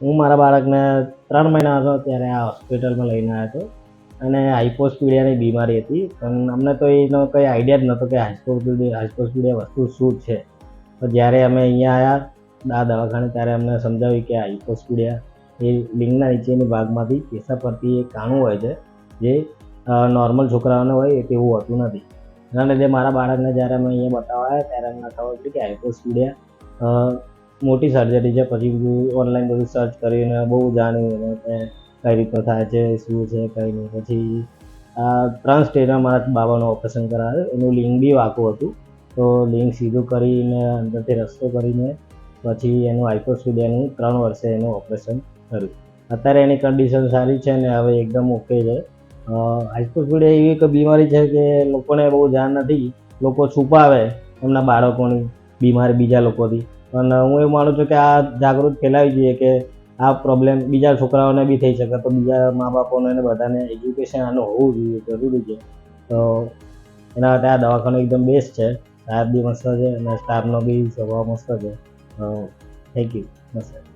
હું મારા બાળકને 3 મહિના હતો ત્યારે આ હોસ્પિટલમાં લઈને આવ્યો હતો અને હાઇપોસ્પીડિયાની બીમારી હતી. પણ અમને તો એનો કંઈ આઈડિયા જ નહોતો કે હાઇપોસ્પીડિયા વસ્તુ શું છે. તો જ્યારે અમે અહીંયા આવ્યા આ દવાખાને ત્યારે અમને સમજાવ્યું કે હાઇપોસ્પીડિયા એ લિંગના નીચેની ભાગમાંથી પેશાબ પરથી એક કાણું હોય છે જે નોર્મલ છોકરાઓને હોય તેવું હોતું નથી. એના લીધે મારા બાળકને જ્યારે અમે અહીંયા બતાવવા આવ્યા ત્યારે અમને ખબર પડી કે હાઇપોસ્પીડિયા મોટી સર્જરી છે. પછી ઓનલાઈન બધું સર્ચ કરીને બહુ જાણ્યું કે કઈ રીતે થાય છે, શું છે, કઈ નહીં. પછી 3 સ્ટેજમાં મારા બાબાનું ઓપરેશન કરાવ્યું. એનું લિંગ બી વાંકું હતું, તો લિંગ સીધું કરીને અંદરથી રસ્તો કરીને પછી એનું હાઇપોસ્પીડિયાનું 3 વર્ષે એનું ઓપરેશન કર્યું. અત્યારે એની કન્ડિશન સારી છે ને હવે એકદમ ઓકે છે. હાઇપોસ્પીડિયા એવી એક બીમારી છે કે લોકોને બહુ જાણ નથી. લોકો છુપાવે એમના બાળકોની બીમારી બીજા લોકોથી. પણ હું એવું માનું છું કે આ જાગૃત ફેલાવી જોઈએ કે આ પ્રોબ્લેમ બીજા છોકરાઓને બી થઈ શકે, તો બીજા મા બાપોને અને બધાને એજ્યુકેશન આનું હોવું જોઈએ, જરૂરી છે. તો એના માટે આ દવાખાનું એકદમ બેસ્ટ છે. સાહેબ બી મસ્ત છે અને સ્ટાફનો બી સ્વભાવ મસ્ત છે. Thank you. મસ્ત.